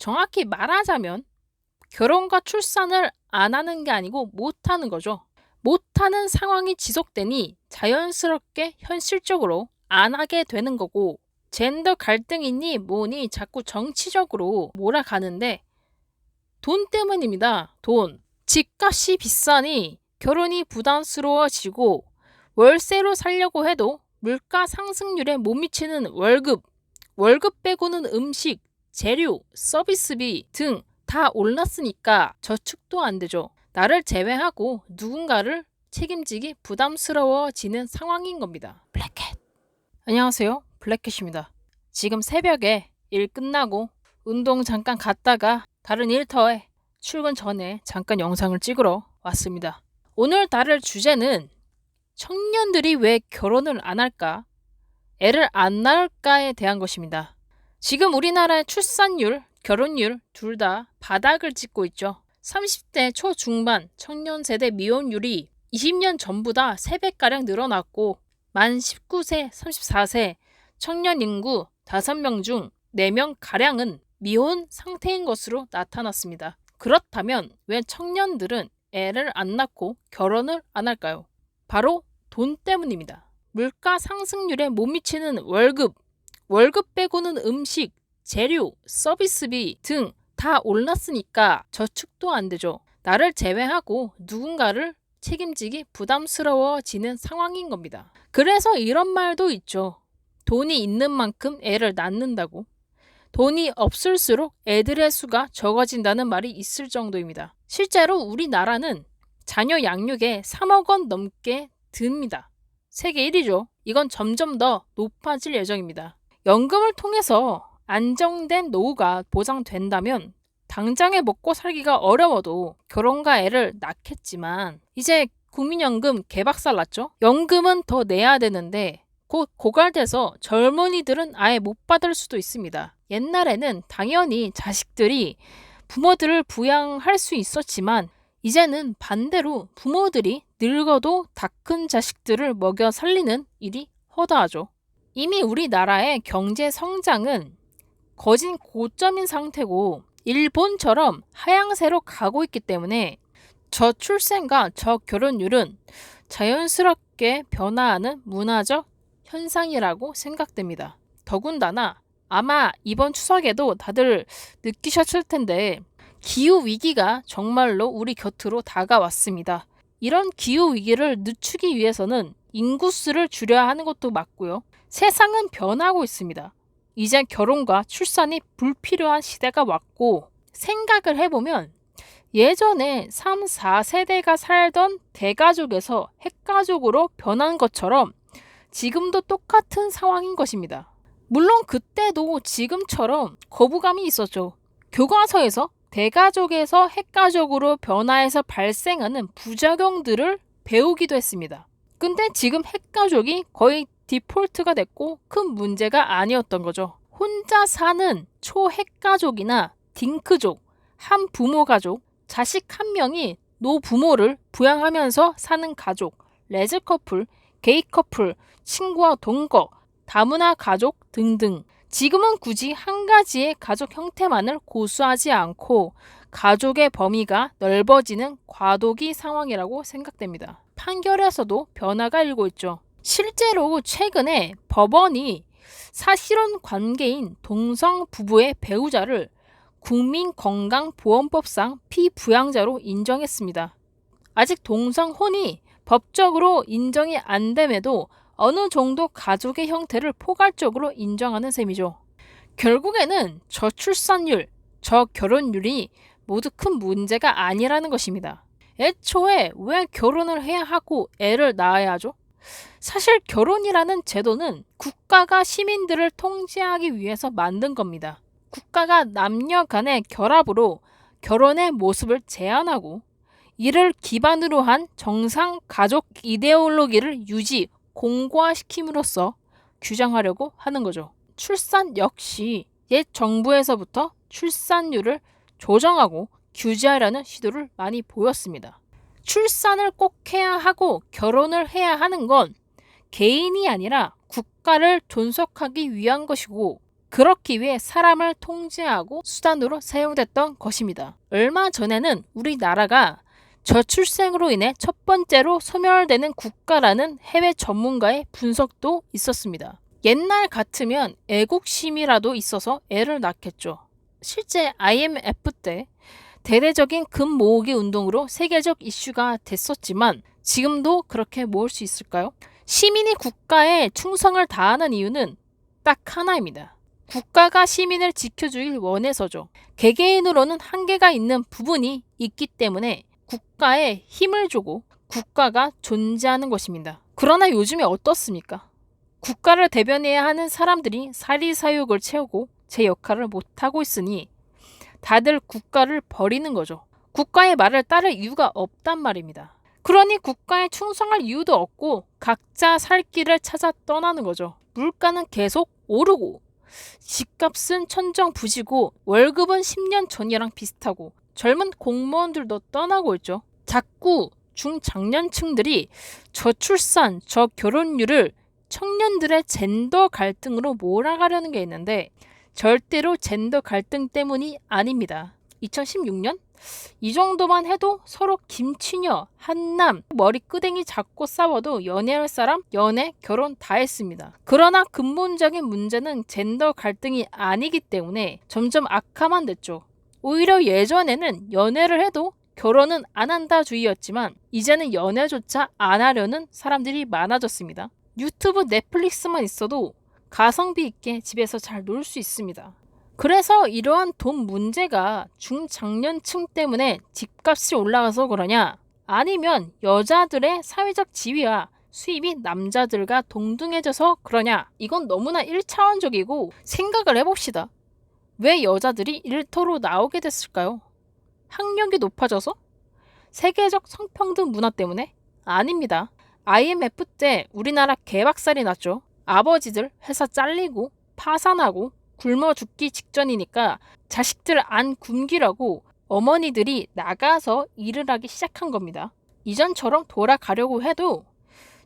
정확히 말하자면 결혼과 출산을 안 하는 게 아니고 못하는 거죠. 못하는 상황이 지속되니 자연스럽게 현실적으로 안 하게 되는 거고, 젠더 갈등이니 뭐니 자꾸 정치적으로 몰아가는데 돈 때문입니다. 돈. 집값이 비싸니 결혼이 부담스러워지고, 월세로 살려고 해도 물가 상승률에 못 미치는 월급 빼고는 음식, 재료, 서비스비 등 다 올랐으니까 저축도 안 되죠. 나를 제외하고 누군가를 책임지기 부담스러워지는 상황인 겁니다. 블랙캣. 안녕하세요. 블랙캣입니다. 지금 새벽에 일 끝나고 운동 잠깐 갔다가 다른 일터에 출근 전에 잠깐 영상을 찍으러 왔습니다. 오늘 다룰 주제는 청년들이 왜 결혼을 안 할까? 애를 안 낳을까에 대한 것입니다. 지금 우리나라의 출산율, 결혼율 둘 다 바닥을 찍고 있죠. 30대 초중반 청년 세대 미혼율이 20년 전보다 3배가량 늘어났고, 만 19세, 34세 청년 인구 5명 중 4명가량은 미혼 상태인 것으로 나타났습니다. 그렇다면 왜 청년들은 애를 안 낳고 결혼을 안 할까요? 바로 돈 때문입니다. 물가 상승률에 못 미치는 월급 빼고는 음식, 재료, 서비스비 등 다 올랐으니까 저축도 안 되죠. 나를 제외하고 누군가를 책임지기 부담스러워지는 상황인 겁니다. 그래서 이런 말도 있죠. 돈이 있는 만큼 애를 낳는다고. 돈이 없을수록 애들의 수가 적어진다는 말이 있을 정도입니다. 실제로 우리나라는 자녀 양육에 3억 원 넘게 듭니다. 세계 1위죠. 이건 점점 더 높아질 예정입니다. 연금을 통해서 안정된 노후가 보장된다면 당장에 먹고 살기가 어려워도 결혼과 애를 낳겠지만, 이제 국민연금 개박살 났죠? 연금은 더 내야 되는데 곧 고갈돼서 젊은이들은 아예 못 받을 수도 있습니다. 옛날에는 당연히 자식들이 부모들을 부양할 수 있었지만, 이제는 반대로 부모들이 늙어도 다 큰 자식들을 먹여 살리는 일이 허다하죠. 이미 우리나라의 경제 성장은 거진 고점인 상태고 일본처럼 하향세로 가고 있기 때문에 저출생과 저결혼율은 자연스럽게 변화하는 문화적 현상이라고 생각됩니다. 더군다나 아마 이번 추석에도 다들 느끼셨을 텐데 기후위기가 정말로 우리 곁으로 다가왔습니다. 이런 기후위기를 늦추기 위해서는 인구수를 줄여야 하는 것도 맞고요. 세상은 변하고 있습니다. 이제 결혼과 출산이 불필요한 시대가 왔고, 생각을 해보면 예전에 3, 4세대가 살던 대가족에서 핵가족으로 변한 것처럼 지금도 똑같은 상황인 것입니다. 물론 그때도 지금처럼 거부감이 있었죠. 교과서에서 대가족에서 핵가족으로 변화해서 발생하는 부작용들을 배우기도 했습니다. 근데 지금 핵가족이 거의 디폴트가 됐고 큰 문제가 아니었던 거죠. 혼자 사는 초핵가족이나 딩크족, 한 부모 가족, 자식 한 명이 노부모를 부양하면서 사는 가족, 레즈 커플, 게이 커플, 친구와 동거, 다문화 가족 등등. 지금은 굳이 한 가지의 가족 형태만을 고수하지 않고 가족의 범위가 넓어지는 과도기 상황이라고 생각됩니다. 판결에서도 변화가 일고 있죠. 실제로 최근에 법원이 사실혼 관계인 동성 부부의 배우자를 국민건강보험법상 피부양자로 인정했습니다. 아직 동성혼이 법적으로 인정이 안 됨에도 어느 정도 가족의 형태를 포괄적으로 인정하는 셈이죠. 결국에는 저출산율, 저결혼율이 모두 큰 문제가 아니라는 것입니다. 애초에 왜 결혼을 해야 하고 애를 낳아야 하죠? 사실 결혼이라는 제도는 국가가 시민들을 통제하기 위해서 만든 겁니다. 국가가 남녀 간의 결합으로 결혼의 모습을 제한하고, 이를 기반으로 한 정상 가족 이데올로기를 유지, 공고화시킴으로써 규정하려고 하는 거죠. 출산 역시 옛 정부에서부터 출산율을 조정하고 규제하려는 시도를 많이 보였습니다. 출산을 꼭 해야 하고 결혼을 해야 하는 건 개인이 아니라 국가를 존속하기 위한 것이고, 그렇기 위해 사람을 통제하고 수단으로 사용됐던 것입니다. 얼마 전에는 우리나라가 저출생으로 인해 첫 번째로 소멸되는 국가라는 해외 전문가의 분석도 있었습니다. 옛날 같으면 애국심이라도 있어서 애를 낳겠죠. 실제 IMF 때 대대적인 금 모으기 운동으로 세계적 이슈가 됐었지만 지금도 그렇게 모을 수 있을까요? 시민이 국가에 충성을 다하는 이유는 딱 하나입니다. 국가가 시민을 지켜주길 원해서죠. 개개인으로는 한계가 있는 부분이 있기 때문에 국가에 힘을 주고 국가가 존재하는 것입니다. 그러나 요즘에 어떻습니까? 국가를 대변해야 하는 사람들이 사리사욕을 채우고 제 역할을 못하고 있으니 다들 국가를 버리는 거죠. 국가의 말을 따를 이유가 없단 말입니다. 그러니 국가에 충성할 이유도 없고 각자 살 길을 찾아 떠나는 거죠. 물가는 계속 오르고 집값은 천정부지고 월급은 10년 전이랑 비슷하고 젊은 공무원들도 떠나고 있죠. 자꾸 중장년층들이 저출산, 저결혼율을 청년들의 젠더 갈등으로 몰아가려는 게 있는데 절대로 젠더 갈등 때문이 아닙니다. 2016년? 이 정도만 해도 서로 김치녀, 한남, 머리끄댕이 잡고 싸워도 연애할 사람, 연애, 결혼 다 했습니다. 그러나 근본적인 문제는 젠더 갈등이 아니기 때문에 점점 악화만 됐죠. 오히려 예전에는 연애를 해도 결혼은 안 한다 주의였지만 이제는 연애조차 안 하려는 사람들이 많아졌습니다. 유튜브, 넷플릭스만 있어도 가성비 있게 집에서 잘 놀 수 있습니다. 그래서 이러한 돈 문제가 중장년층 때문에 집값이 올라가서 그러냐? 아니면 여자들의 사회적 지위와 수입이 남자들과 동등해져서 그러냐? 이건 너무나 1차원적이고 생각을 해봅시다. 왜 여자들이 일터로 나오게 됐을까요? 학력이 높아져서? 세계적 성평등 문화 때문에? 아닙니다. IMF 때 우리나라 개박살이 났죠. 아버지들 회사 잘리고 파산하고 굶어 죽기 직전이니까 자식들 안 굶기라고 어머니들이 나가서 일을 하기 시작한 겁니다. 이전처럼 돌아가려고 해도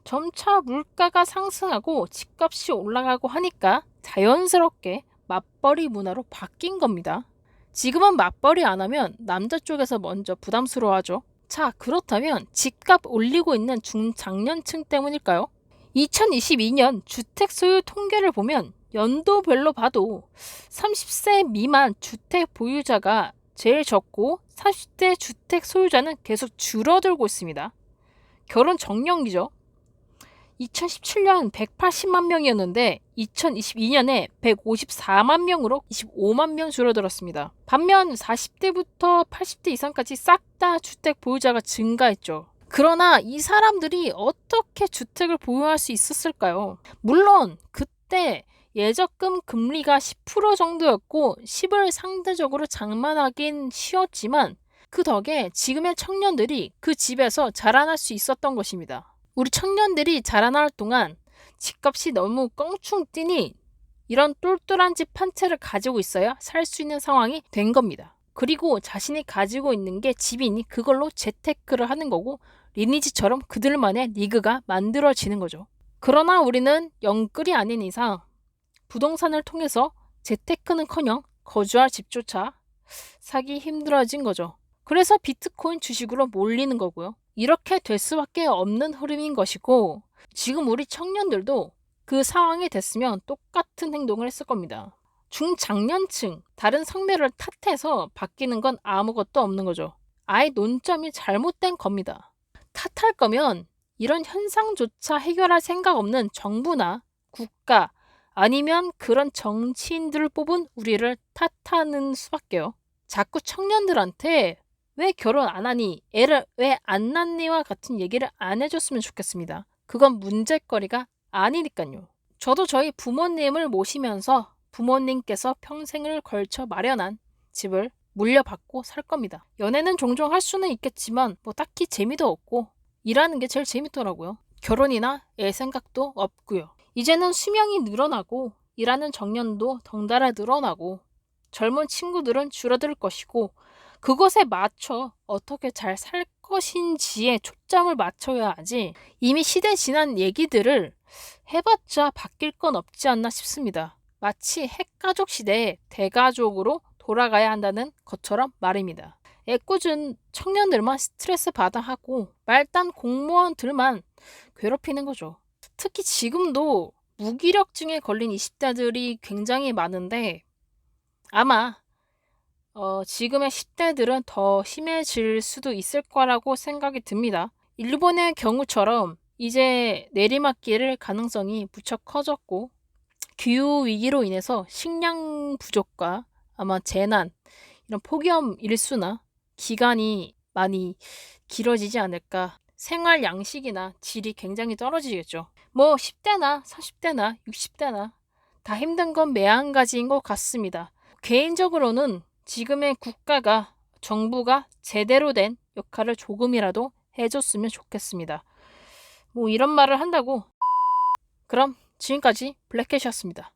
점차 물가가 상승하고 집값이 올라가고 하니까 자연스럽게 맞벌이 문화로 바뀐 겁니다. 지금은 맞벌이 안 하면 남자 쪽에서 먼저 부담스러워하죠. 자, 그렇다면 집값 올리고 있는 중장년층 때문일까요? 2022년 주택 소유 통계를 보면 연도별로 봐도 30세 미만 주택 보유자가 제일 적고 40대 주택 소유자는 계속 줄어들고 있습니다. 결혼 정년기죠. 2017년 180만 명이었는데 2022년에 154만 명으로 25만 명 줄어들었습니다. 반면 40대부터 80대 이상까지 싹 다 주택 보유자가 증가했죠. 그러나 이 사람들이 어떻게 주택을 보유할 수 있었을까요? 물론 그때 예적금 금리가 10% 정도였고 10을 상대적으로 장만하긴 쉬웠지만 그 덕에 지금의 청년들이 그 집에서 자라날 수 있었던 것입니다. 우리 청년들이 자라날 동안 집값이 너무 껑충 뛰니 이런 똘똘한 집 한 채를 가지고 있어야 살 수 있는 상황이 된 겁니다. 그리고 자신이 가지고 있는 게 집이니 그걸로 재테크를 하는 거고 리니지처럼 그들만의 리그가 만들어지는 거죠. 그러나 우리는 영끌이 아닌 이상 부동산을 통해서 재테크는커녕 거주할 집조차 사기 힘들어진 거죠. 그래서 비트코인 주식으로 몰리는 거고요. 이렇게 될 수밖에 없는 흐름인 것이고 지금 우리 청년들도 그 상황이 됐으면 똑같은 행동을 했을 겁니다. 중장년층, 다른 성별을 탓해서 바뀌는 건 아무것도 없는 거죠. 아예 논점이 잘못된 겁니다. 탓할 거면 이런 현상조차 해결할 생각 없는 정부나 국가 아니면 그런 정치인들을 뽑은 우리를 탓하는 수밖에요. 자꾸 청년들한테 왜 결혼 안 하니, 애를 왜 안 낳니와 같은 얘기를 안 해줬으면 좋겠습니다. 그건 문제거리가 아니니까요. 저도 저희 부모님을 모시면서 부모님께서 평생을 걸쳐 마련한 집을 물려받고 살 겁니다. 연애는 종종 할 수는 있겠지만 뭐 딱히 재미도 없고 일하는 게 제일 재밌더라고요. 결혼이나 애 생각도 없고요. 이제는 수명이 늘어나고 일하는 정년도 덩달아 늘어나고 젊은 친구들은 줄어들 것이고 그것에 맞춰 어떻게 잘 살 것인지에 초점을 맞춰야 하지 이미 시대 지난 얘기들을 해봤자 바뀔 건 없지 않나 싶습니다. 마치 핵가족 시대의 대가족으로 돌아가야 한다는 것처럼 말입니다. 애꿎은 청년들만 스트레스 받아 하고 말단 공무원들만 괴롭히는 거죠. 특히 지금도 무기력증에 걸린 20대들이 굉장히 많은데 아마 지금의 10대들은 더 심해질 수도 있을 거라고 생각이 듭니다. 일본의 경우처럼 이제 내리막길일 가능성이 무척 커졌고 기후 위기로 인해서 식량 부족과 아마 재난, 이런 폭염 일수나 기간이 많이 길어지지 않을까. 생활 양식이나 질이 굉장히 떨어지겠죠. 뭐 10대나 40대나 60대나 다 힘든 건 매한가지인 것 같습니다. 개인적으로는 지금의 국가가, 정부가 제대로 된 역할을 조금이라도 해줬으면 좋겠습니다. 뭐 이런 말을 한다고. 그럼 지금까지 블랙캣이었습니다.